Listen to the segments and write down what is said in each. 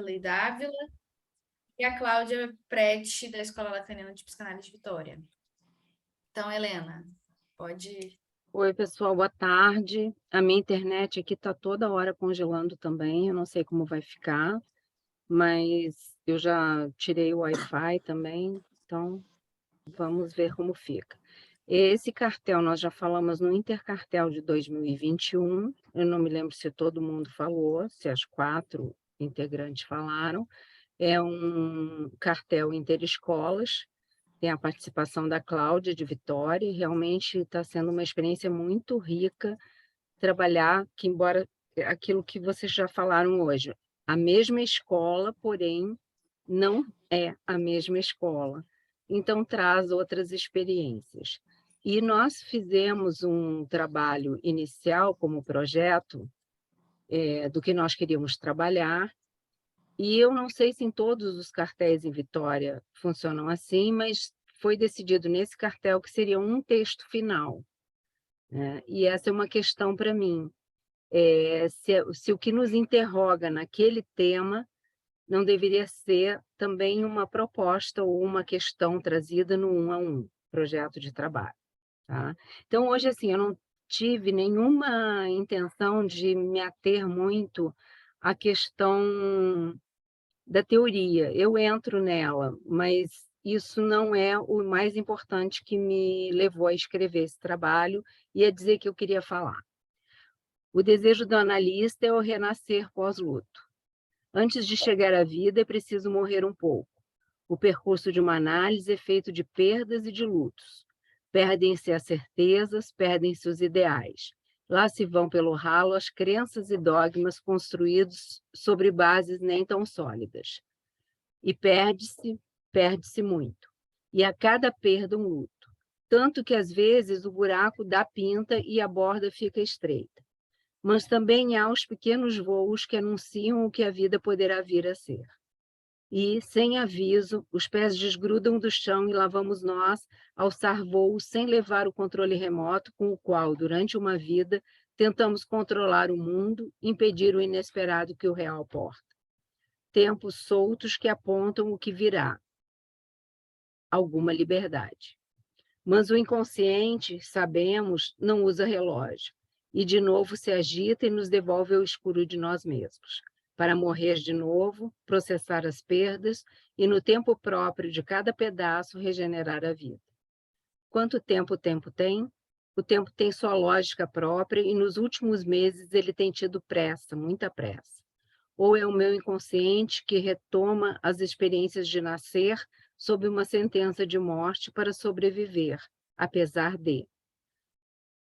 Lei Dávila, e a Cláudia Prete, da Escola Lacaniana de Psicanálise de Vitória. Então, Helena, pode. Oi, pessoal, boa tarde. A minha internet aqui está toda hora congelando também, eu não sei como vai ficar, mas eu já tirei o Wi-Fi também, então vamos ver como fica. Esse cartel, nós já falamos no Intercartel de 2021, eu não me lembro se todo mundo falou, se as 4 integrantes falaram. É um cartel interescolas, tem a participação da Cláudia de Vitória, e realmente está sendo uma experiência muito rica trabalhar, que embora aquilo que vocês já falaram hoje, a mesma escola, porém não é a mesma escola, então traz outras experiências. E nós fizemos um trabalho inicial como projeto, do que nós queríamos trabalhar, e eu não sei se em todos os cartéis em Vitória funcionam assim, mas foi decidido nesse cartel que seria um texto final, né? E essa é uma questão para mim, se o que nos interroga naquele tema não deveria ser também uma proposta ou uma questão trazida no 1 a 1, projeto de trabalho, tá? Então, hoje, assim, eu não tive nenhuma intenção de me ater muito à questão da teoria. Eu entro nela, mas isso não é o mais importante que me levou a escrever esse trabalho e a dizer que eu queria falar. O desejo do analista é o renascer pós-luto. Antes de chegar à vida, é preciso morrer um pouco. O percurso de uma análise é feito de perdas e de lutos. Perdem-se as certezas, perdem-se os ideais. Lá se vão pelo ralo as crenças e dogmas construídos sobre bases nem tão sólidas. E perde-se muito. E a cada perda um luto. Tanto que às vezes o buraco dá pinta e a borda fica estreita. Mas também há os pequenos voos que anunciam o que a vida poderá vir a ser. E, sem aviso, os pés desgrudam do chão e lá vamos nós alçar voos sem levar o controle remoto com o qual, durante uma vida, tentamos controlar o mundo, impedir o inesperado que o real porta. Tempos soltos que apontam o que virá, alguma liberdade. Mas o inconsciente, sabemos, não usa relógio, e de novo se agita e nos devolve ao escuro de nós mesmos, para morrer de novo, processar as perdas e, no tempo próprio de cada pedaço, regenerar a vida. Quanto tempo o tempo tem? O tempo tem sua lógica própria e nos últimos meses ele tem tido pressa, muita pressa. Ou é o meu inconsciente que retoma as experiências de nascer sob uma sentença de morte para sobreviver, apesar de.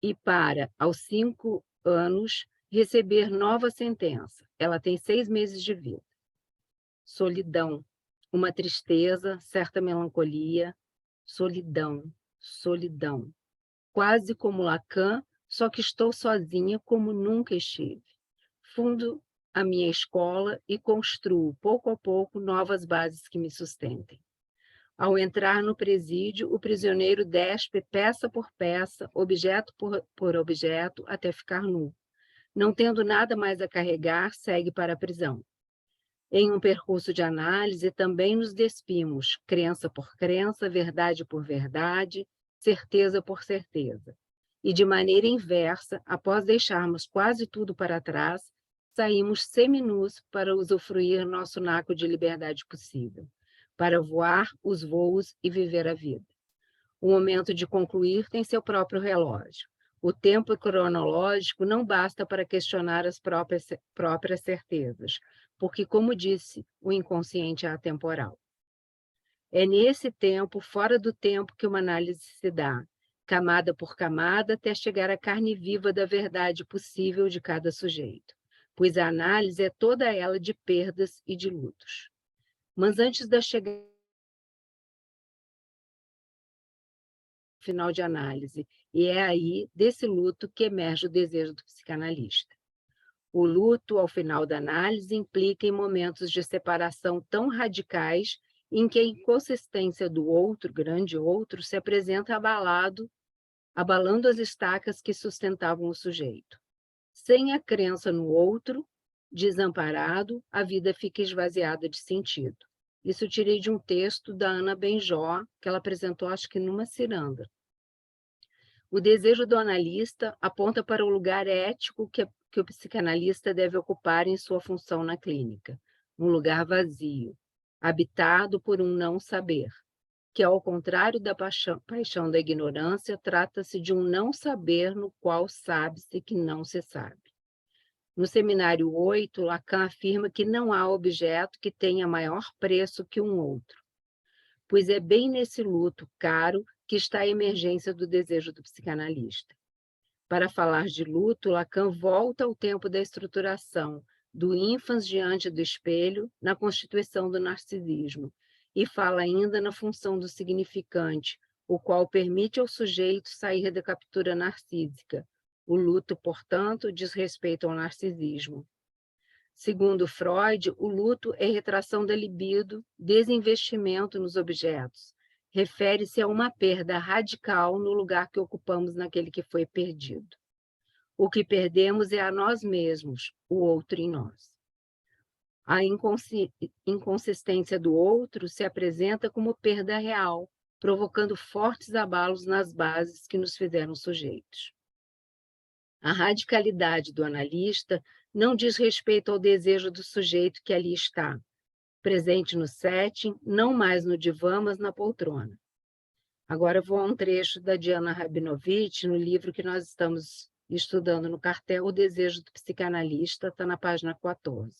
E para, aos 5 anos, receber nova sentença. Ela tem 6 meses de vida. Solidão, uma tristeza, certa melancolia, solidão, solidão. Quase como Lacan, só que estou sozinha como nunca estive. Fundo a minha escola e construo, pouco a pouco, novas bases que me sustentem. Ao entrar no presídio, o prisioneiro despe peça por peça, objeto por objeto, até ficar nu. Não tendo nada mais a carregar, segue para a prisão. Em um percurso de análise, também nos despimos, crença por crença, verdade por verdade, certeza por certeza. E de maneira inversa, após deixarmos quase tudo para trás, saímos seminus para usufruir nosso naco de liberdade possível, para voar os voos e viver a vida. O momento de concluir tem seu próprio relógio. O tempo cronológico não basta para questionar as próprias certezas, porque, como disse, o inconsciente é atemporal. É nesse tempo, fora do tempo, que uma análise se dá, camada por camada, até chegar à carne viva da verdade possível de cada sujeito, pois a análise é toda ela de perdas e de lutos. Mas antes da chegada final de análise, e é aí, desse luto, que emerge o desejo do psicanalista. O luto, ao final da análise, implica em momentos de separação tão radicais em que a inconsistência do outro, grande outro, se apresenta abalando as estacas que sustentavam o sujeito. Sem a crença no outro, desamparado, a vida fica esvaziada de sentido. Isso eu tirei de um texto da Ana Benjó, que ela apresentou, acho que numa ciranda. O desejo do analista aponta para o lugar ético que o psicanalista deve ocupar em sua função na clínica, um lugar vazio, habitado por um não saber, que, ao contrário da paixão da ignorância, trata-se de um não saber no qual sabe-se que não se sabe. No seminário 8, Lacan afirma que não há objeto que tenha maior preço que um outro, pois é bem nesse luto caro que está a emergência do desejo do psicanalista. Para falar de luto, Lacan volta ao tempo da estruturação, do ínfans diante do espelho, na constituição do narcisismo, e fala ainda na função do significante, o qual permite ao sujeito sair da captura narcísica. O luto, portanto, diz respeito ao narcisismo. Segundo Freud, o luto é retração da libido, desinvestimento nos objetos. Refere-se a uma perda radical no lugar que ocupamos naquele que foi perdido. O que perdemos é a nós mesmos, o outro em nós. A inconsistência do outro se apresenta como perda real, provocando fortes abalos nas bases que nos fizeram sujeitos. A radicalidade do analista não diz respeito ao desejo do sujeito que ali está, presente no setting, não mais no divã, mas na poltrona. Agora eu vou a um trecho da Diana Rabinovich, no livro que nós estamos estudando no cartel, O Desejo do Psicanalista, está na página 14.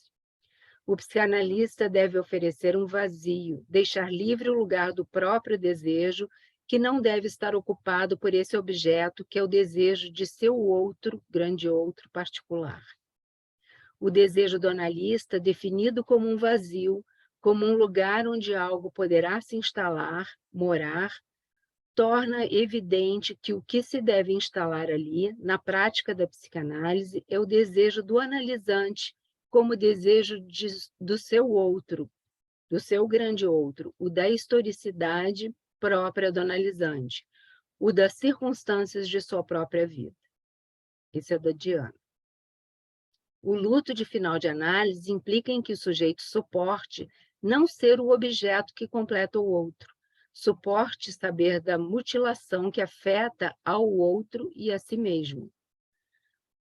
O psicanalista deve oferecer um vazio, deixar livre o lugar do próprio desejo, que não deve estar ocupado por esse objeto, que é o desejo de seu outro, grande outro, particular. O desejo do analista, definido como um vazio, como um lugar onde algo poderá se instalar, morar, torna evidente que o que se deve instalar ali, na prática da psicanálise, é o desejo do analisante, como desejo do seu outro, do seu grande outro, o da historicidade própria do analisante, o das circunstâncias de sua própria vida. Isso é da Diana. O luto de final de análise implica em que o sujeito suporte não ser o objeto que completa o outro, suporte saber da mutilação que afeta ao outro e a si mesmo.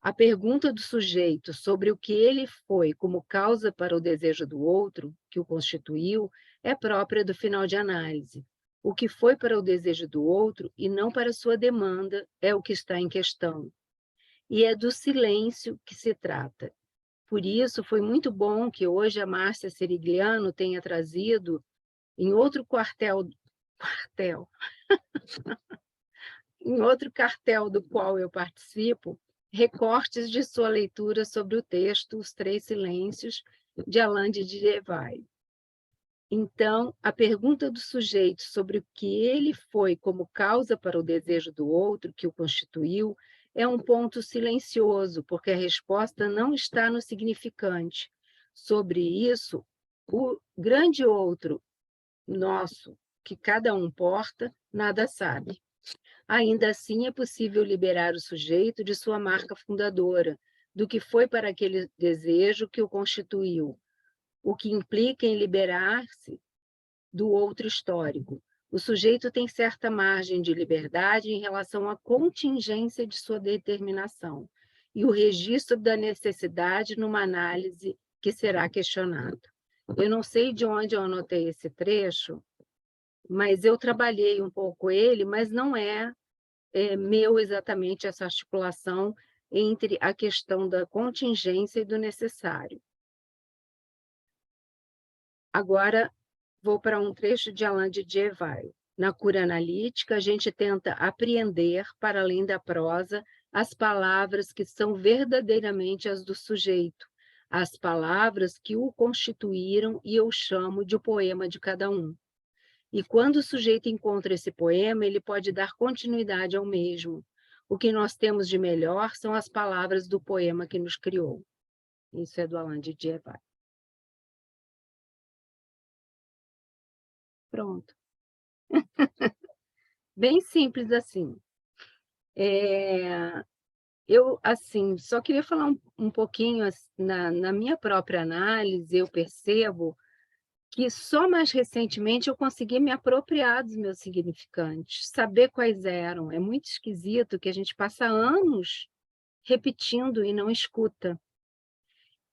A pergunta do sujeito sobre o que ele foi como causa para o desejo do outro, que o constituiu, é própria do final de análise. O que foi para o desejo do outro e não para sua demanda é o que está em questão. E é do silêncio que se trata. Por isso, foi muito bom que hoje a Márcia Serigliano tenha trazido, em outro em outro cartel do qual eu participo, recortes de sua leitura sobre o texto Os Três Silêncios, de Alain de Diderot. Então, a pergunta do sujeito sobre o que ele foi como causa para o desejo do outro, que o constituiu, é um ponto silencioso, porque a resposta não está no significante. Sobre isso, o grande outro nosso, que cada um porta, nada sabe. Ainda assim, é possível liberar o sujeito de sua marca fundadora, do que foi para aquele desejo que o constituiu, o que implica em liberar-se do outro histórico. O sujeito tem certa margem de liberdade em relação à contingência de sua determinação e o registro da necessidade numa análise que será questionada. Eu não sei de onde eu anotei esse trecho, mas eu trabalhei um pouco ele, mas não é meu exatamente essa articulação entre a questão da contingência e do necessário. Agora, vou para um trecho de Alain de Diderot. Na cura analítica, a gente tenta apreender, para além da prosa, as palavras que são verdadeiramente as do sujeito, as palavras que o constituíram e eu chamo de o poema de cada um. E quando o sujeito encontra esse poema, ele pode dar continuidade ao mesmo. O que nós temos de melhor são as palavras do poema que nos criou. Isso é do Alain de Diderot. Pronto. Bem simples assim. Eu, assim, só queria falar um pouquinho, na minha própria análise, eu percebo que só mais recentemente eu consegui me apropriar dos meus significantes, saber quais eram. É muito esquisito que a gente passa anos repetindo e não escuta.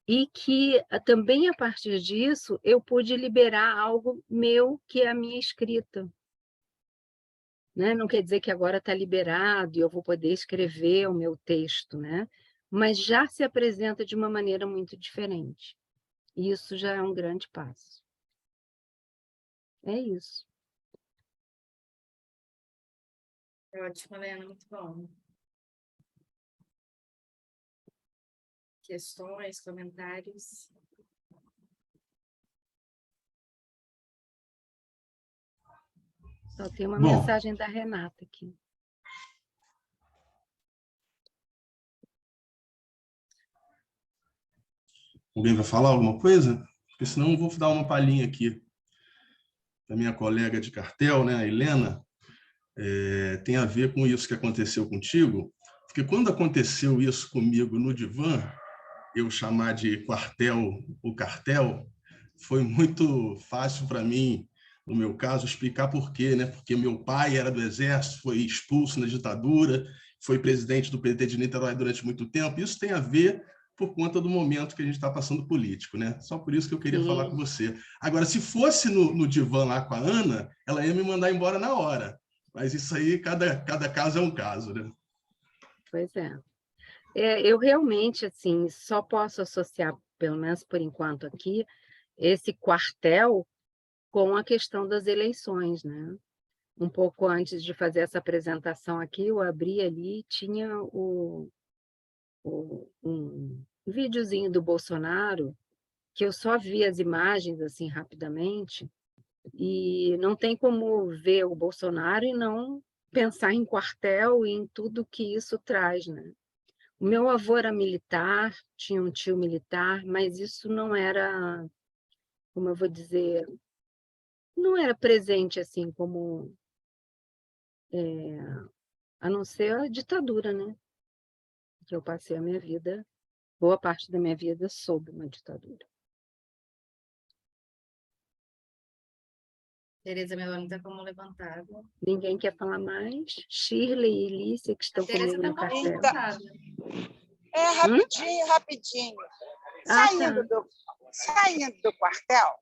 E que também a partir disso eu pude liberar algo meu, que é a minha escrita. Né? Não quer dizer que agora está liberado e eu vou poder escrever o meu texto, né? Mas já se apresenta de uma maneira muito diferente. E isso já é um grande passo. É isso. Ótimo, Helena, muito bom. Questões, comentários? Só tem uma Bom, mensagem da Renata aqui. alguém vai falar alguma coisa? Porque senão eu vou dar uma palhinha aqui da minha colega de cartel, né, a Helena. Tem a ver com isso que aconteceu contigo, porque quando aconteceu isso comigo no divã, eu chamar de quartel o cartel, foi muito fácil para mim, no meu caso, explicar por quê, né? Porque meu pai era do Exército, foi expulso na ditadura, foi presidente do PT de Niterói durante muito tempo. Isso tem a ver por conta do momento que a gente está passando político, né? Só por isso que eu queria falar com Sim, você. Agora, se fosse no divã lá com a Ana, ela ia me mandar embora na hora. Mas isso aí, cada caso é um caso, né? pois é. Eu realmente, assim, só posso associar, pelo menos por enquanto aqui, esse quartel com a questão das eleições, né? Um pouco antes de fazer essa apresentação aqui, eu abri ali, tinha um videozinho do Bolsonaro, que eu só vi as imagens assim rapidamente, e não tem como ver o Bolsonaro e não pensar em quartel e em tudo que isso traz, né? O meu avô era militar, tinha um tio militar, mas isso não era, como eu vou dizer, não era presente assim como, a não ser a ditadura, né? Que eu passei a minha vida, boa parte da minha vida sob uma ditadura. Tereza, meu nome está como levantado. Ninguém quer falar mais? Shirley e Lícia, que A estão Tereza comigo no está como cartel. levantada. Hum? Rapidinho. Ah, tá. Saindo do quartel,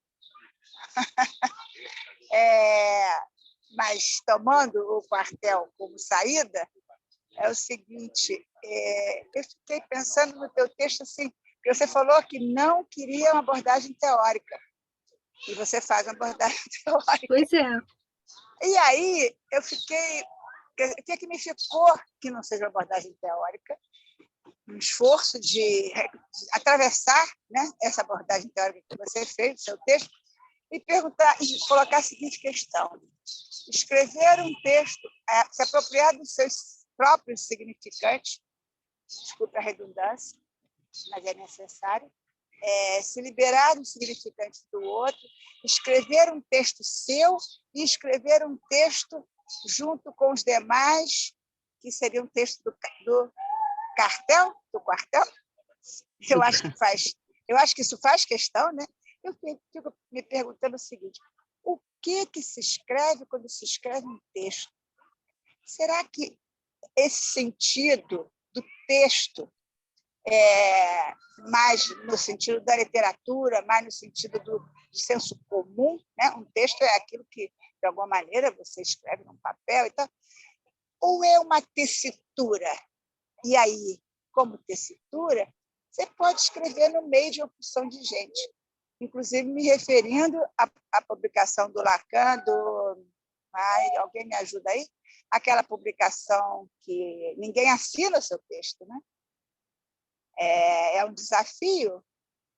mas tomando o quartel como saída, é o seguinte, eu fiquei pensando no teu texto assim, que você falou que não queria uma abordagem teórica, e você faz uma abordagem teórica. Pois é. E aí eu fiquei... O que me ficou que não seja uma abordagem teórica? Um esforço de atravessar, né, essa abordagem teórica que você fez no seu texto e colocar a seguinte questão: escrever um texto, se apropriar dos seus próprios significantes, desculpe a redundância, mas é necessário, se liberar dos significantes do outro, escrever um texto seu e escrever um texto junto com os demais, que seria um texto do quartel. Eu acho que isso faz questão, né? Eu fico me perguntando o seguinte: o que se escreve quando se escreve um texto? Será que esse sentido do texto é mais no sentido da literatura, mais no sentido do senso comum, né? Um texto é aquilo que, de alguma maneira, você escreve num papel e tal, ou é uma tessitura? E aí, como tessitura, você pode escrever no meio de uma porção de gente. Inclusive, me referindo à publicação do Lacan, alguém me ajuda aí? Aquela publicação que ninguém assina o seu texto, né? É um desafio,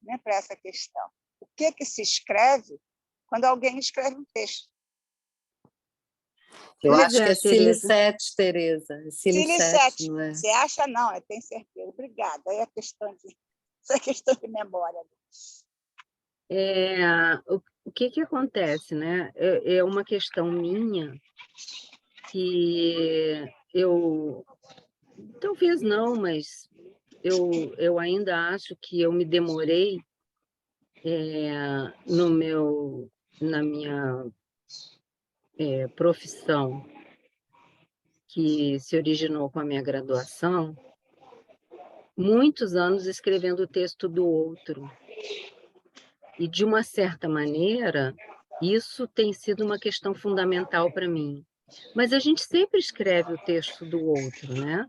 né, para essa questão. O que se escreve quando alguém escreve um texto? Eu Pois acho que é, é Tereza. Silicete, Tereza. Silicete, não é? Você acha? Não, eu tenho certeza. Obrigada. Aí essa questão de memória. O que acontece, né? É uma questão minha que eu talvez não, mas eu ainda acho que eu me demorei na minha profissão, que se originou com a minha graduação, muitos anos escrevendo o texto do outro. E, de uma certa maneira, isso tem sido uma questão fundamental para mim. Mas a gente sempre escreve o texto do outro, né?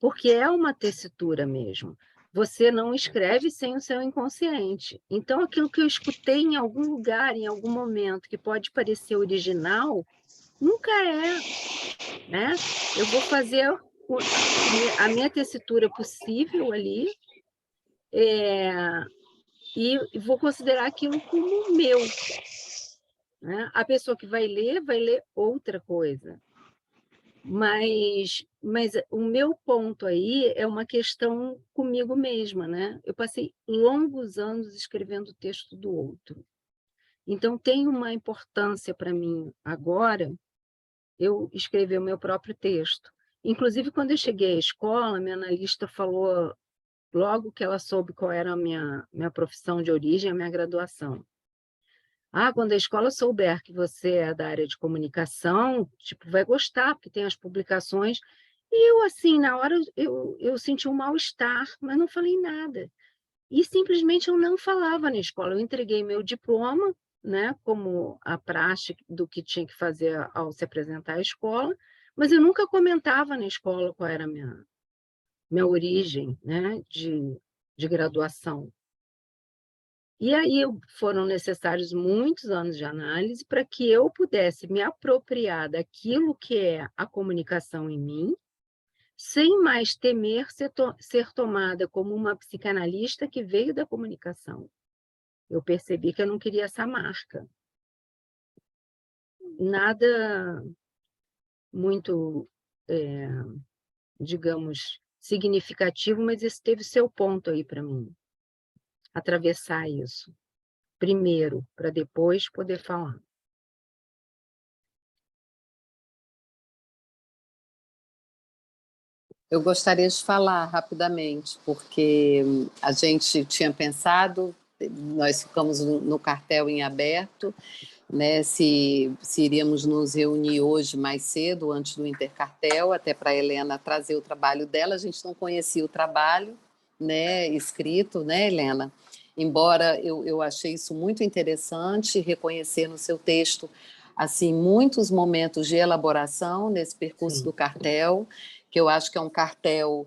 Porque é uma tessitura mesmo. Você não escreve sem o seu inconsciente. Então, aquilo que eu escutei em algum lugar, em algum momento, que pode parecer original, nunca é, né? Eu vou fazer a minha tessitura possível ali, e vou considerar aquilo como meu, né? A pessoa que vai ler outra coisa. Mas o meu ponto aí é uma questão comigo mesma, né? Eu passei longos anos escrevendo o texto do outro. Então, tem uma importância para mim agora eu escrever o meu próprio texto. Inclusive, quando eu cheguei à escola, minha analista falou, logo que ela soube qual era a minha profissão de origem, a minha graduação. Quando a escola souber que você é da área de comunicação, tipo, vai gostar, porque tem as publicações. E eu, assim, na hora, eu senti um mal-estar, mas não falei nada. E simplesmente eu não falava na escola. Eu entreguei meu diploma, né, como a praxe do que tinha que fazer ao se apresentar à escola, mas eu nunca comentava na escola qual era a minha origem, né, de graduação. E aí foram necessários muitos anos de análise para que eu pudesse me apropriar daquilo que é a comunicação em mim, sem mais temer ser tomada como uma psicanalista que veio da comunicação. Eu percebi que eu não queria essa marca. Nada muito, digamos, significativo, mas esse teve seu ponto aí para mim, atravessar isso. Primeiro, para depois poder falar. Eu gostaria de falar rapidamente, porque a gente tinha pensado, nós ficamos no cartel em aberto, né, se iríamos nos reunir hoje mais cedo, antes do Intercartel, até para a Helena trazer o trabalho dela. A gente não conhecia o trabalho, né, escrito, né, Helena? Embora eu achei isso muito interessante, reconhecer no seu texto assim muitos momentos de elaboração nesse percurso do cartel, que eu acho que é um cartel.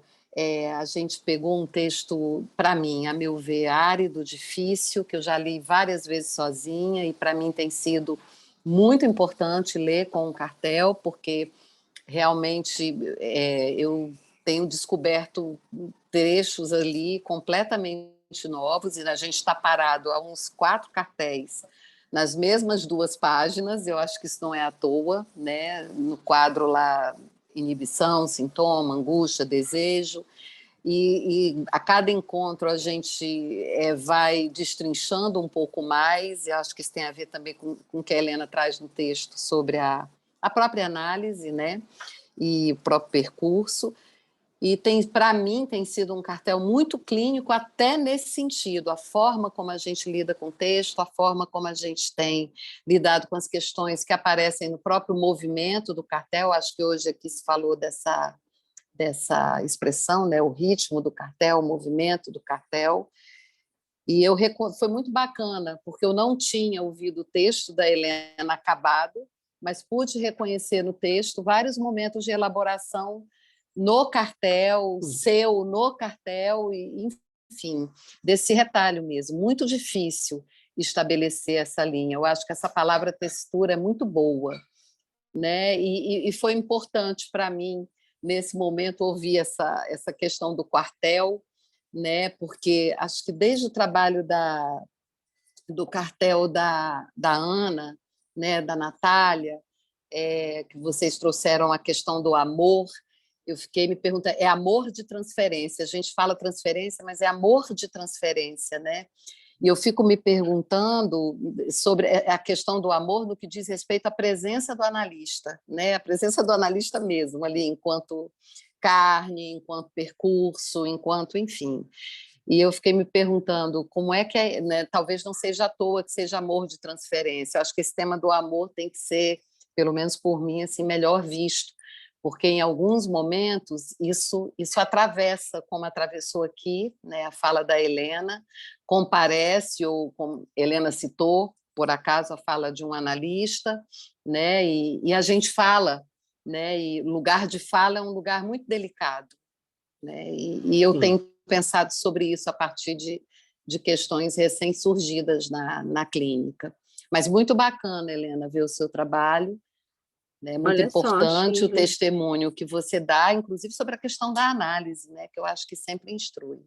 A gente pegou um texto, para mim, a meu ver, árido, difícil, que eu já li várias vezes sozinha, e para mim tem sido muito importante ler com o cartel, porque realmente eu tenho descoberto trechos ali completamente novos, e a gente está parado há uns 4 cartéis nas mesmas 2 páginas. Eu acho que isso não é à toa, né? No quadro lá, inibição, sintoma, angústia, desejo, e a cada encontro a gente vai destrinchando um pouco mais, e acho que isso tem a ver também com o que a Helena traz no texto sobre a própria análise, né? E o próprio percurso. E para mim tem sido um cartel muito clínico até nesse sentido, a forma como a gente lida com o texto, a forma como a gente tem lidado com as questões que aparecem no próprio movimento do cartel. Acho que hoje aqui se falou dessa expressão, né, o ritmo do cartel, o movimento do cartel. E foi muito bacana, porque eu não tinha ouvido o texto da Helena acabado, mas pude reconhecer no texto vários momentos de elaboração no cartel, no cartel, e, enfim, desse retalho mesmo. Muito difícil estabelecer essa linha. Eu acho que essa palavra textura é muito boa, né? E foi importante para mim, nesse momento, ouvir essa questão do quartel, né? Porque acho que desde o trabalho do cartel da Ana, né? Da Natália, que vocês trouxeram a questão do amor, eu fiquei me perguntando, é amor de transferência? A gente fala transferência, mas é amor de transferência, né? E eu fico me perguntando sobre a questão do amor no que diz respeito à presença do analista, né? A presença do analista mesmo ali, enquanto carne, enquanto percurso, enquanto, enfim. E eu fiquei me perguntando como é que é, né, talvez não seja à toa que seja amor de transferência. Eu acho que esse tema do amor tem que ser, pelo menos por mim, assim, melhor visto, porque em alguns momentos isso atravessa, como atravessou aqui, né, a fala da Helena, comparece, ou como Helena citou, por acaso, a fala de um analista, né, e a gente fala, né, e lugar de fala é um lugar muito delicado, né, e eu tenho pensado sobre isso a partir de questões recém-surgidas na clínica. Mas muito bacana, Helena, ver o seu trabalho, né? Muito Olha só, importante o Shirley, testemunho que você dá, inclusive sobre a questão da análise, né? Que eu acho que sempre instrui.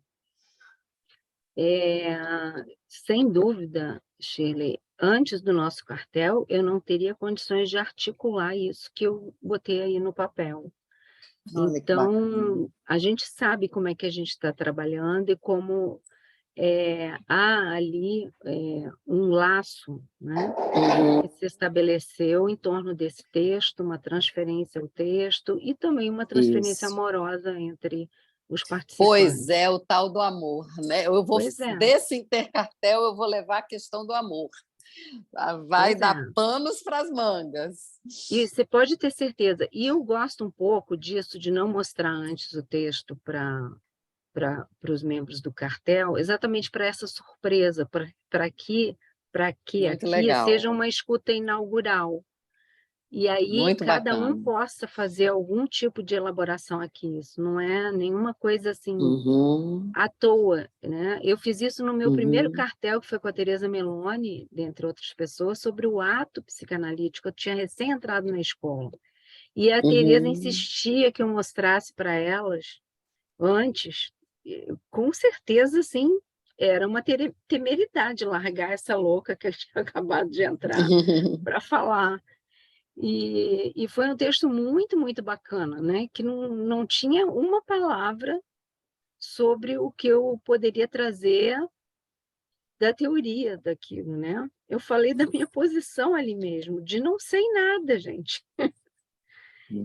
sem dúvida, Shirley, antes do nosso cartel, eu não teria condições de articular isso que eu botei aí no papel. Olha que bacana. Então, a gente sabe como é que a gente está trabalhando e como há ali um laço, né, que se estabeleceu em torno desse texto, uma transferência ao texto e também uma transferência Isso. amorosa entre os Pois participantes. é, o tal do amor, né? Pois é, Desse intercartel, eu vou levar a questão do amor. Vai pois é. dar panos para as mangas. E você pode ter certeza, e eu gosto um pouco disso, de não mostrar antes o texto para os membros do cartel, exatamente para essa surpresa, para que Muito aqui seja legal, uma escuta inaugural. E aí muito cada um bacana. possa fazer algum tipo de elaboração aqui. Isso não é nenhuma coisa assim Uhum, à toa, né? Eu fiz isso no meu primeiro uhum, cartel, que foi com a Teresa Meloni, dentre outras pessoas, sobre o ato psicanalítico. Eu tinha recém entrado na escola. E a Teresa uhum. insistia que eu mostrasse para elas antes, com certeza, sim, era uma temeridade largar essa louca que eu tinha acabado de entrar para falar. E foi um texto muito, muito bacana, né? Que não tinha uma palavra sobre o que eu poderia trazer da teoria daquilo, né? Eu falei da minha posição ali mesmo, de não sei nada, gente.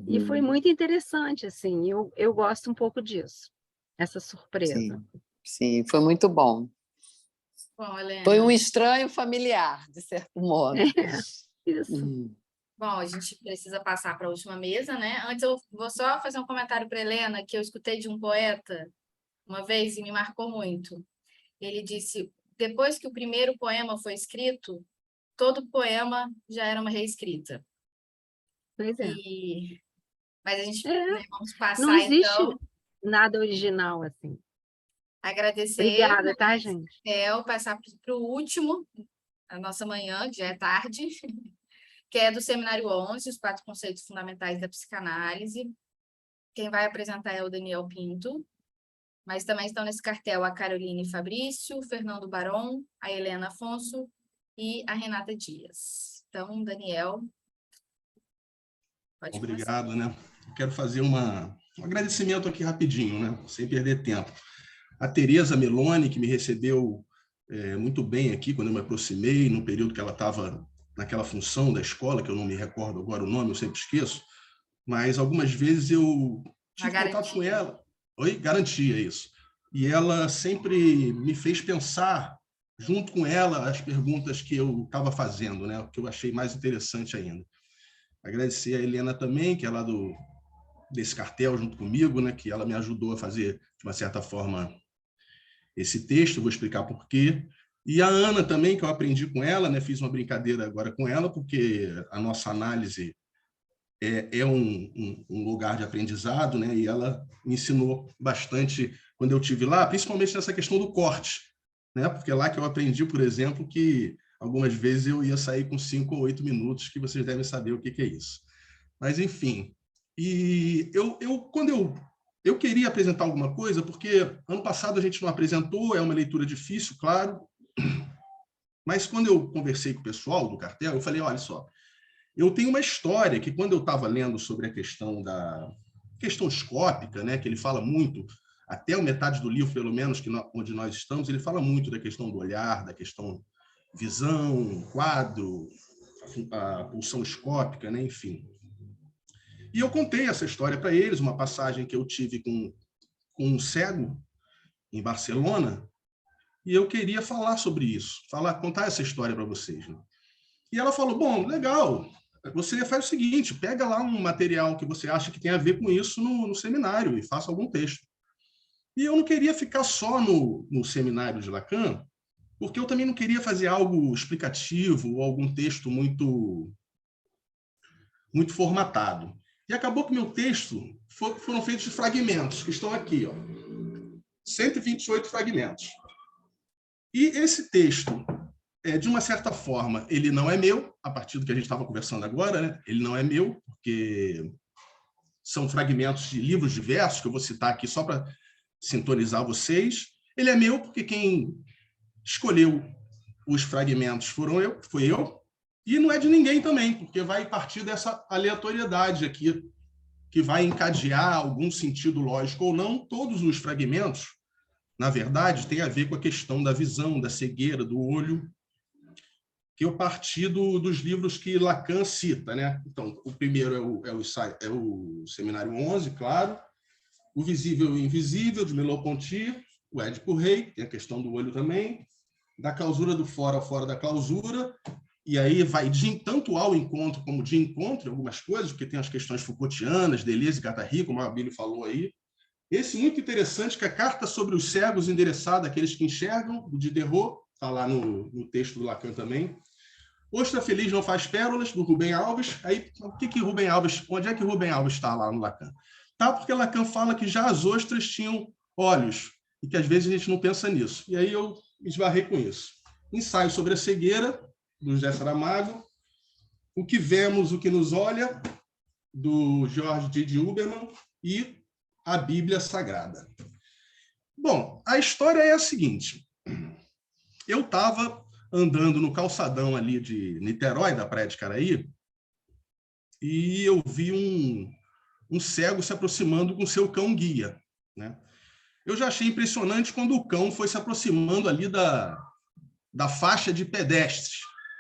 E foi Uhum. muito interessante, assim, eu gosto um pouco disso, essa surpresa. Sim, sim, foi muito bom. Bom, Foi um Helena, estranho familiar, de certo modo. Isso. Uhum. bom, a gente precisa passar para a última mesa, né? Antes eu vou só fazer um comentário para Helena, que eu escutei de um poeta uma vez e me marcou muito. Ele disse: depois que o primeiro poema foi escrito, todo poema já era uma reescrita. Pois é. Mas a gente, É, né, vamos não passar, existe então, nada original assim. agradecer, Obrigada, tá, gente? passar para o último, a nossa manhã, que já é tarde, que é do Seminário 11, os 4 conceitos fundamentais da psicanálise. Quem vai apresentar é o Daniel Pinto, mas também estão nesse cartel a Caroline Fabrício, o Fernando Baron, a Helena Afonso e a Renata Dias. Então, Daniel, pode começar. Obrigado, né? Eu quero fazer um agradecimento aqui rapidinho, né? Sem perder tempo. A Teresa Meloni, que me recebeu muito bem aqui quando eu me aproximei, no período que ela estava naquela função da escola, que eu não me recordo agora o nome, eu sempre esqueço, mas algumas vezes eu A tive contato com garantia. ela. Oi? Garantia, isso. E ela sempre me fez pensar, junto com ela, as perguntas que eu estava fazendo, né? O que eu achei mais interessante ainda. Agradecer a Helena também, que é lá desse cartel junto comigo, né? Que ela me ajudou a fazer, de uma certa forma, esse texto, vou explicar por quê. E a Ana também, que eu aprendi com ela, né? Fiz uma brincadeira agora com ela, porque a nossa análise é um lugar de aprendizado, né? E ela me ensinou bastante quando eu tive lá, principalmente nessa questão do corte, né? Porque é lá que eu aprendi, por exemplo, que algumas vezes eu ia sair com 5 ou 8 minutos, que vocês devem saber o que é isso. Mas, enfim, e quando eu queria apresentar alguma coisa, porque ano passado a gente não apresentou, é uma leitura difícil, claro, mas quando eu conversei com o pessoal do cartel, eu falei, olha só, eu tenho uma história que quando eu estava lendo sobre a questão da questão escópica, né, que ele fala muito, até a metade do livro, pelo menos, onde nós estamos, ele fala muito da questão do olhar, da questão visão, quadro, a pulsão escópica, né, enfim. E eu contei essa história para eles, uma passagem que eu tive com um cego em Barcelona, e eu queria falar sobre isso, contar essa história para vocês, né? E ela falou, bom, legal, você faz o seguinte, pega lá um material que você acha que tem a ver com isso no seminário e faça algum texto. E eu não queria ficar só no seminário de Lacan, porque eu também não queria fazer algo explicativo ou algum texto muito formatado. E acabou que meu texto foram feitos de fragmentos, que estão aqui, ó, 128 fragmentos. E esse texto, de uma certa forma, ele não é meu, a partir do que a gente estava conversando agora, né? Ele não é meu, porque são fragmentos de livros diversos, que eu vou citar aqui só para sintonizar vocês. Ele é meu porque quem escolheu os fragmentos fui eu, e não é de ninguém também, porque vai partir dessa aleatoriedade aqui, que vai encadear algum sentido lógico ou não. Todos os fragmentos, na verdade, têm a ver com a questão da visão, da cegueira, do olho, que eu parti dos livros que Lacan cita, né? Então, o primeiro é o Seminário 11, claro, O Visível e o Invisível, de Merleau-Ponty, o Édipo Rei, tem a questão do olho também, Da Clausura do Fora ao Fora da Clausura, e aí vai tanto ao encontro como de encontro em algumas coisas, porque tem as questões Foucaultianas, Deleuze e Guattari, como a Abílio falou aí. Esse muito interessante, que é a Carta sobre os Cegos, endereçada àqueles que enxergam, do Diderot, está lá no texto do Lacan também. Ostra Feliz Não Faz Pérolas, do Rubem Alves. Aí, onde é que Rubem Alves está lá no Lacan? Tá, porque Lacan fala que já as ostras tinham olhos, e que às vezes a gente não pensa nisso. E aí eu esbarrei com isso. Ensaio sobre a Cegueira, do José Saramago. O que Vemos, o que Nos Olha, do George G. Huberman. E a Bíblia Sagrada. Bom, a história é a seguinte. Eu estava andando no calçadão ali de Niterói, da Praia de Caraí, e eu vi um cego se aproximando com seu cão-guia, né? Eu já achei impressionante quando o cão foi se aproximando ali da faixa de pedestres,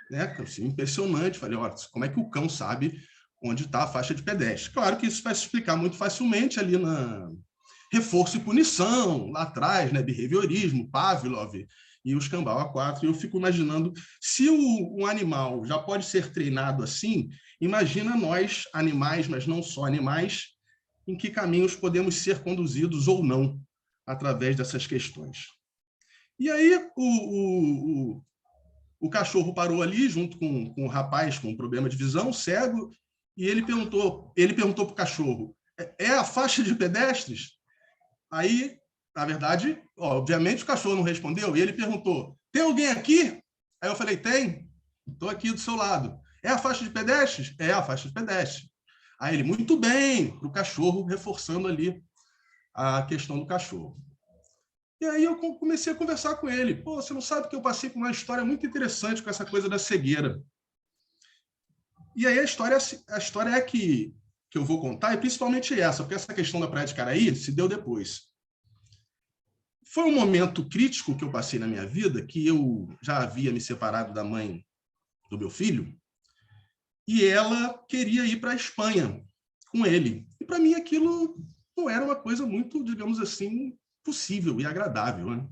né? Impressionante. Falei, olha, como é que o cão sabe onde está a faixa de pedestre? Claro que isso vai se explicar muito facilmente ali na Reforço e Punição, lá atrás, né? Behaviorismo, Pavlov e os Cambau A4. E eu fico imaginando, se um animal já pode ser treinado assim, imagina nós, animais, mas não só animais, em que caminhos podemos ser conduzidos ou não através dessas questões. E aí o cachorro parou ali, junto com o rapaz com problema de visão, cego, e ele perguntou para o cachorro, é a faixa de pedestres? Aí, na verdade, obviamente, o cachorro não respondeu, e ele perguntou, tem alguém aqui? Aí eu falei, tem, estou aqui do seu lado. É a faixa de pedestres? É a faixa de pedestres. Aí ele, muito bem, para o cachorro, reforçando ali a questão do cachorro. E aí eu comecei a conversar com ele. Pô, você não sabe que eu passei por uma história muito interessante com essa coisa da cegueira. E aí a história é que eu vou contar, e principalmente essa, porque essa questão da Praia de Caraí se deu depois. Foi um momento crítico que eu passei na minha vida, que eu já havia me separado da mãe do meu filho, e ela queria ir para a Espanha com ele. E para mim aquilo não era uma coisa muito, digamos assim, possível e agradável, né?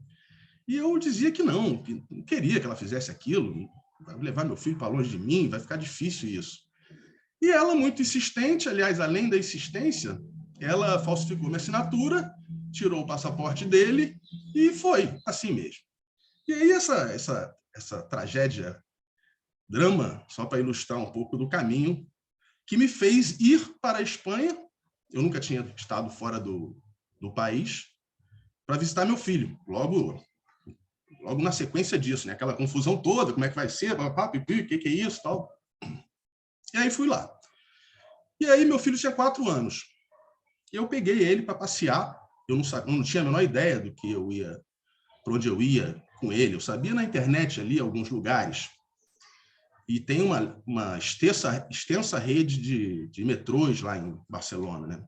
E eu dizia que não queria que ela fizesse aquilo, vai levar meu filho para longe de mim, vai ficar difícil isso. E ela, muito insistente, aliás, além da insistência, ela falsificou minha assinatura, tirou o passaporte dele e foi assim mesmo. E aí essa tragédia, drama, só para ilustrar um pouco do caminho, que me fez ir para a Espanha. Eu nunca tinha estado fora do país, para visitar meu filho, logo na sequência disso, né? Aquela confusão toda, como é que vai ser, papá, pipi, o que é isso, tal. E aí fui lá. E aí meu filho tinha 4 anos. Eu peguei ele para passear. Eu não tinha a menor ideia do que eu ia, para onde eu ia com ele. Eu sabia na internet ali alguns lugares. E tem uma extensa rede de metrôs lá em Barcelona, né?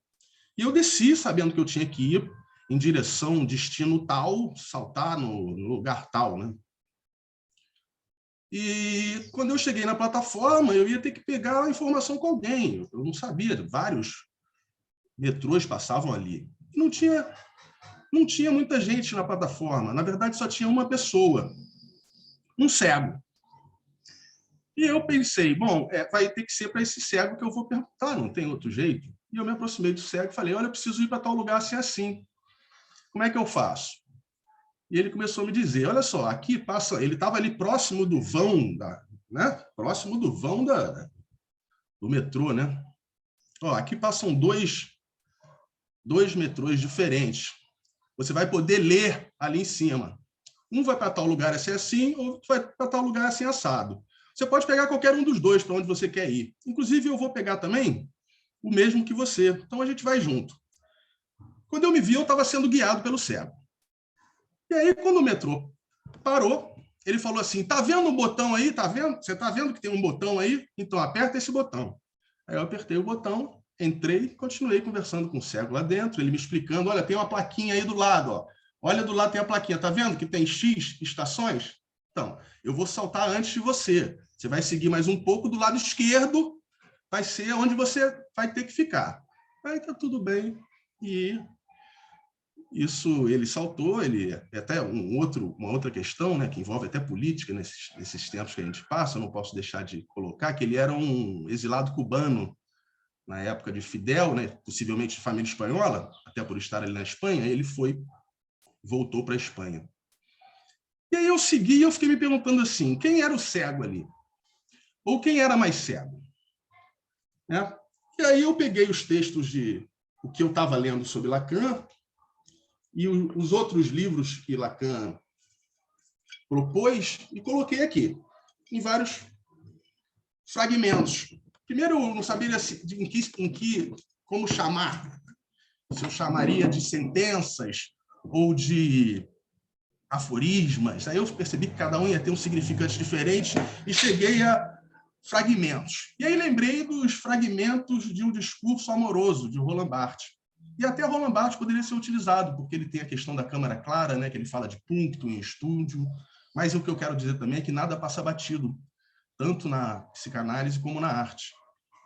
E eu desci sabendo que eu tinha que ir em direção a um destino tal, saltar no lugar tal, né? E quando eu cheguei na plataforma, eu ia ter que pegar a informação com alguém. Eu não sabia, vários metrôs passavam ali. Não tinha muita gente na plataforma. Na verdade, só tinha uma pessoa, um cego. E eu pensei, bom, vai ter que ser para esse cego que eu vou perguntar, não tem outro jeito. E eu me aproximei do cego e falei, olha, eu preciso ir para tal lugar assim, assim. Como é que eu faço? E ele começou a me dizer, olha só, aqui passa... Ele estava ali próximo do vão, próximo do vão do metrô, né? Ó, aqui passam dois metrôs diferentes. Você vai poder ler ali em cima. Um vai para tal lugar assim, assim, ou vai para tal lugar assim, assado. Você pode pegar qualquer um dos dois para onde você quer ir. Inclusive, eu vou pegar também o mesmo que você. Então, a gente vai junto. Quando eu me vi, eu estava sendo guiado pelo cego. E aí, quando o metrô parou, ele falou assim, tá vendo o botão aí? Tá vendo? Você tá vendo que tem um botão aí? Então, aperta esse botão. Aí eu apertei o botão, entrei e continuei conversando com o cego lá dentro, ele me explicando, olha, tem uma plaquinha aí do lado, ó. Olha, do lado tem a plaquinha, tá vendo que tem X estações? Então, eu vou saltar antes de você. Você vai seguir mais um pouco do lado esquerdo, vai ser onde você vai ter que ficar. Aí tá tudo bem. E isso, ele saltou, ele até uma outra questão, né, que envolve até política nesses tempos que a gente passa, eu não posso deixar de colocar, que ele era um exilado cubano na época de Fidel, né, possivelmente de família espanhola, até por estar ali na Espanha, ele voltou para a Espanha. E aí eu segui e eu fiquei me perguntando assim, quem era o cego ali? Ou quem era mais cego? Né? E aí eu peguei os textos o que eu estava lendo sobre Lacan e os outros livros que Lacan propôs e coloquei aqui, em vários fragmentos. Primeiro, eu não sabia como chamar. Se eu chamaria de sentenças ou de aforismas. Aí eu percebi que cada um ia ter um significante diferente e cheguei a fragmentos. E aí lembrei dos fragmentos de um discurso amoroso de Roland Barthes. E até Roland Barthes poderia ser utilizado, porque ele tem a questão da câmara clara, né, que ele fala de punctum em estúdio. Mas o que eu quero dizer também é que nada passa batido, tanto na psicanálise como na arte.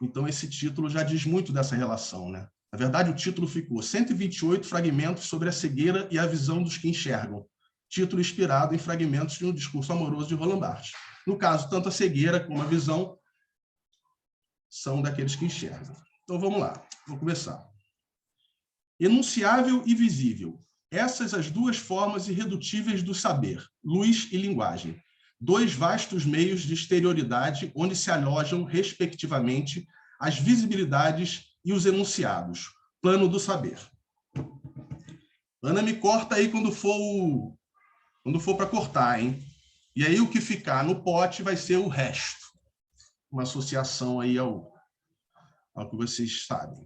Então, esse título já diz muito dessa relação, né? Na verdade, o título ficou 128 fragmentos sobre a cegueira e a visão dos que enxergam. Título inspirado em fragmentos de um discurso amoroso de Roland Barthes. No caso, tanto a cegueira como a visão são daqueles que enxergam. Então, vamos lá. Vou começar. Enunciável e visível. Essas as duas formas irredutíveis do saber, luz e linguagem. Dois vastos meios de exterioridade onde se alojam, respectivamente, as visibilidades e os enunciados. Plano do saber. Ana, me corta aí quando for para cortar, hein? E aí o que ficar no pote vai ser o resto. Uma associação aí ao que vocês sabem.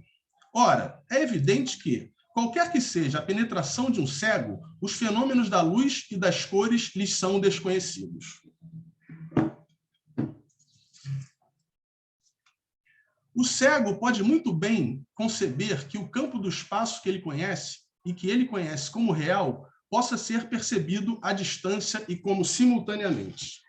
Ora, é evidente que, qualquer que seja a penetração de um cego, os fenômenos da luz e das cores lhes são desconhecidos. O cego pode muito bem conceber que o campo do espaço que ele conhece e que ele conhece como real possa ser percebido à distância e como simultaneamente.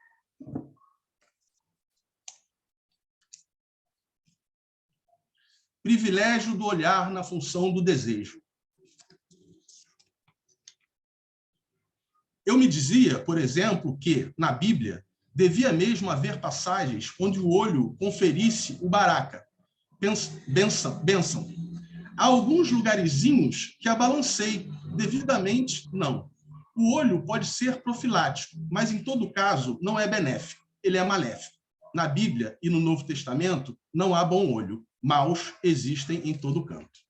Privilégio do olhar na função do desejo. Eu me dizia, por exemplo, que, na Bíblia, devia mesmo haver passagens onde o olho conferisse o baraka, bênção. Há alguns lugarzinhos que abalancei, devidamente não. O olho pode ser profilático, mas, em todo caso, não é benéfico, ele é maléfico. Na Bíblia e no Novo Testamento, não há bom olho. Maus existem em todo canto.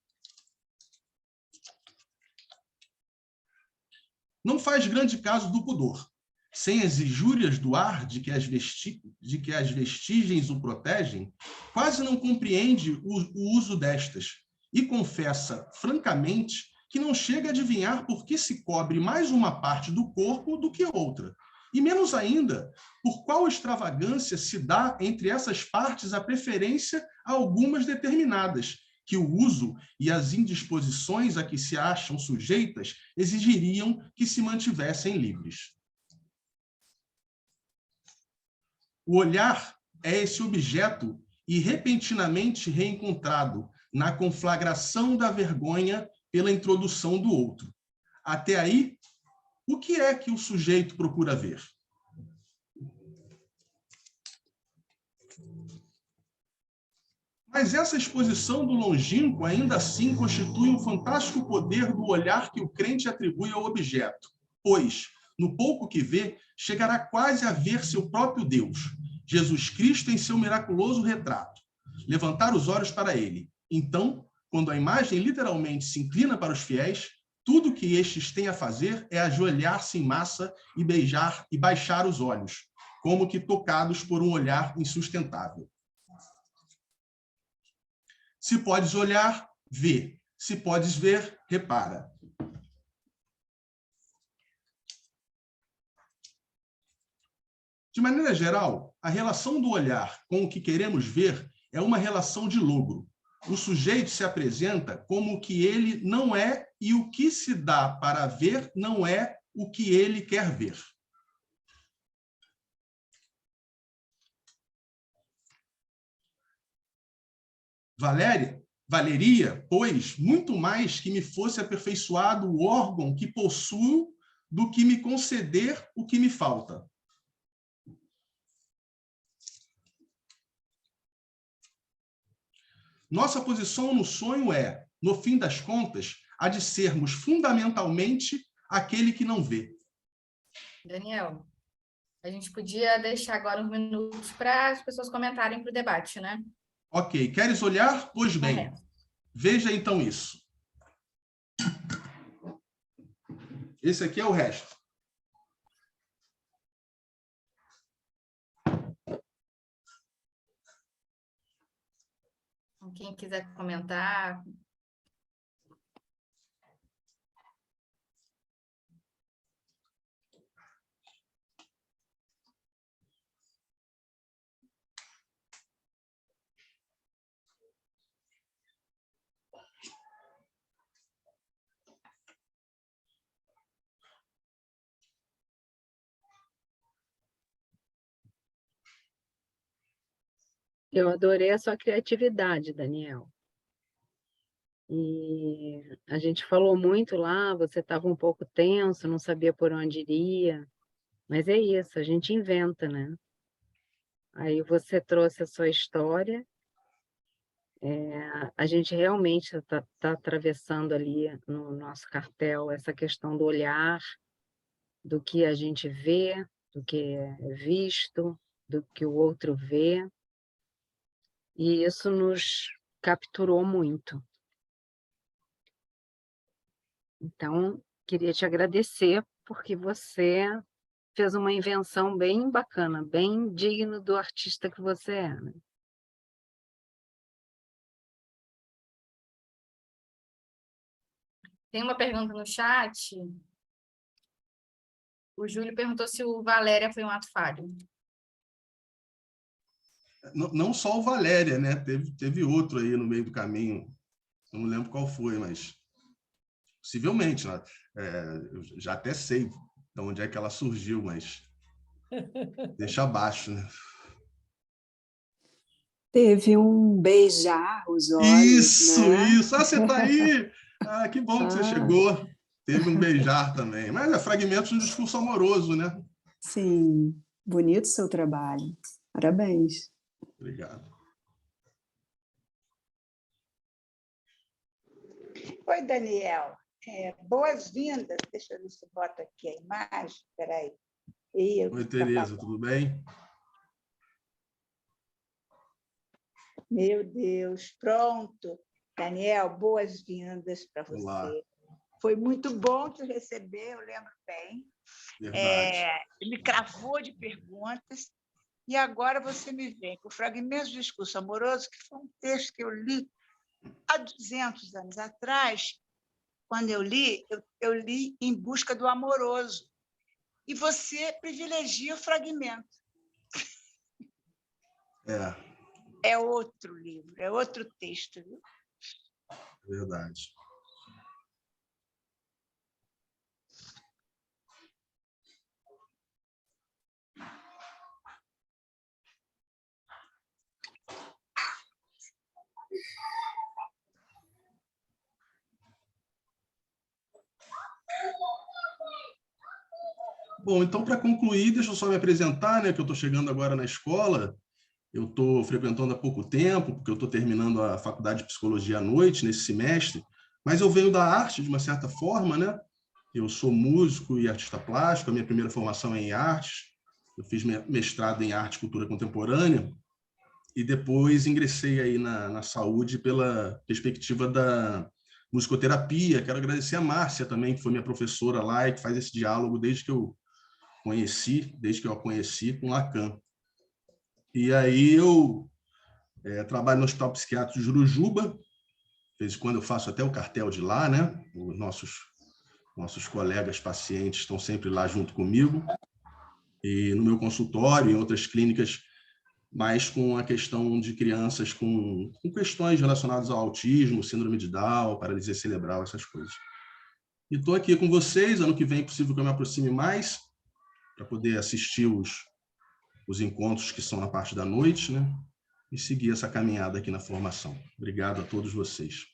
Não faz grande caso do pudor. Sem as injúrias do ar de que as vestígios o protegem, quase não compreende o uso destas e confessa, francamente, que não chega a adivinhar por que se cobre mais uma parte do corpo do que outra, e menos ainda por qual extravagância se dá entre essas partes a preferência a algumas determinadas, que o uso e as indisposições a que se acham sujeitas exigiriam que se mantivessem livres. O olhar é esse objeto e repentinamente reencontrado na conflagração da vergonha pela introdução do outro. Até aí, o que é que o sujeito procura ver? Mas essa exposição do longínquo ainda assim constitui um fantástico poder do olhar que o crente atribui ao objeto, pois, no pouco que vê, chegará quase a ver seu próprio Deus, Jesus Cristo em seu miraculoso retrato. Levantar os olhos para ele. Então, quando a imagem literalmente se inclina para os fiéis, tudo que estes têm a fazer é ajoelhar-se em massa e beijar e baixar os olhos, como que tocados por um olhar insustentável. Se podes olhar, vê. Se podes ver, repara. De maneira geral, a relação do olhar com o que queremos ver é uma relação de logro. O sujeito se apresenta como o que ele não é e o que se dá para ver não é o que ele quer ver. Valeria, pois, muito mais que me fosse aperfeiçoado o órgão que possuo do que me conceder o que me falta. Nossa posição no sonho é, no fim das contas, a de sermos fundamentalmente aquele que não vê. Daniel, a gente podia deixar agora uns minutos para as pessoas comentarem para o debate, né? Ok, queres olhar? Pois bem, Correto. veja então isso. Esse aqui é o resto. Quem quiser comentar. Eu adorei a sua criatividade, Daniel. E a gente falou muito lá, você estava um pouco tenso, não sabia por onde iria, mas é isso, a gente inventa, né? Aí você trouxe a sua história, a gente realmente está atravessando ali no nosso cartel essa questão do olhar, do que a gente vê, do que é visto, do que o outro vê, e isso nos capturou muito. Então, queria te agradecer, porque você fez uma invenção bem bacana, bem digno do artista que você é, né? Tem uma pergunta no chat. O Júlio perguntou se o Valéria foi um ato falho. Não só o Valéria, né? Teve outro aí no meio do caminho. Eu não lembro qual foi, mas possivelmente, né? Eu já até sei de onde é que ela surgiu, mas deixa abaixo, né? Teve um beijar os olhos, Isso, né? isso. Ah, você está aí! Ah, que bom que você Ah, chegou. Teve um beijar também. Mas é fragmentos de um discurso amoroso, né? sim, bonito seu trabalho. Parabéns. Obrigado. Oi, Daniel. Boas-vindas. Deixa eu ver se boto aqui a imagem. Espera aí. Oi, Tereza, tudo bem? Meu Deus, pronto. Daniel, boas-vindas para Olá. você. Foi muito bom te receber, eu lembro bem. Verdade. Me cravou de perguntas. E agora você me vem com Fragmentos de Discurso Amoroso, que foi um texto que eu li há 200 anos atrás. Quando eu li Em Busca do Amoroso. E você privilegia o fragmento. É outro livro, é outro texto. Viu? Verdade. Bom, então, para concluir, deixa eu só me apresentar, né, que eu estou chegando agora na escola. Eu estou frequentando há pouco tempo, porque eu estou terminando a faculdade de psicologia à noite, nesse semestre, mas eu venho da arte, de uma certa forma, né? Eu sou músico e artista plástico, a minha primeira formação é em artes, eu fiz mestrado em arte e cultura contemporânea, e depois ingressei aí na saúde pela perspectiva da musicoterapia. Quero agradecer a Márcia também, que foi minha professora lá e que faz esse diálogo desde que eu a conheci com Lacan. E aí eu trabalho no Hospital Psiquiátrico de Jurujuba, de vez em quando eu faço até o cartel de lá, né? Os nossos colegas pacientes estão sempre lá junto comigo, e no meu consultório, em outras clínicas, mais com a questão de crianças com questões relacionadas ao autismo, síndrome de Down, paralisia cerebral, essas coisas. E estou aqui com vocês, ano que vem é possível que eu me aproxime mais, para poder assistir os encontros que são na parte da noite, né? E seguir essa caminhada aqui na formação. Obrigado a todos vocês.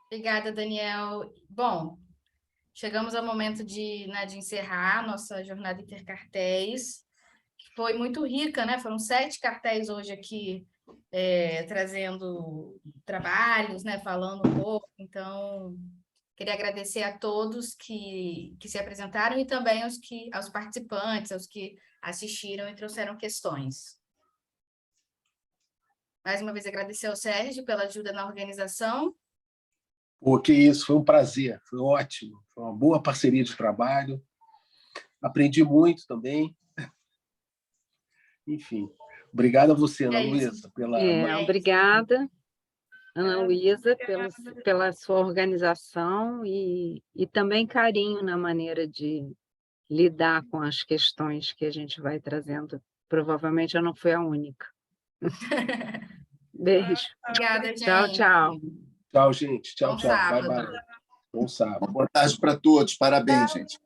Obrigada, Daniel. Bom, chegamos ao momento de encerrar a nossa jornada Intercartéis. Foi muito rica, né? Foram 7 cartéis hoje aqui, trazendo trabalhos, né? Falando um pouco. Então, queria agradecer a todos que se apresentaram e também aos participantes, aos que assistiram e trouxeram questões. Mais uma vez, agradecer ao Sérgio pela ajuda na organização. Pô, que isso, foi um prazer, foi ótimo, foi uma boa parceria de trabalho, aprendi muito também. Enfim, obrigado a você, Ana Luísa, pela... Obrigada, Ana Luísa, pela sua organização e também carinho na maneira de lidar com as questões que a gente vai trazendo. Provavelmente eu não fui a única. Beijo. Obrigada, gente. Tchau, tchau. Tchau, gente. Tchau, Bom tchau. sábado. Bye, bye. Bom sábado. Boa tarde para todos. Parabéns, gente.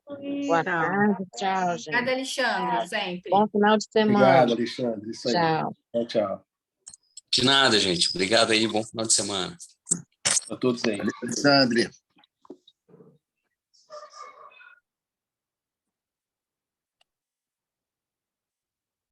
Boa tarde. Tchau, gente. Obrigada, Alexandre, sempre. Bom final de semana. Obrigado, Alexandre. Isso aí. Tchau. Tchau, tchau. De nada, gente. Obrigado aí. Bom final de semana. A todos aí. Alexandre.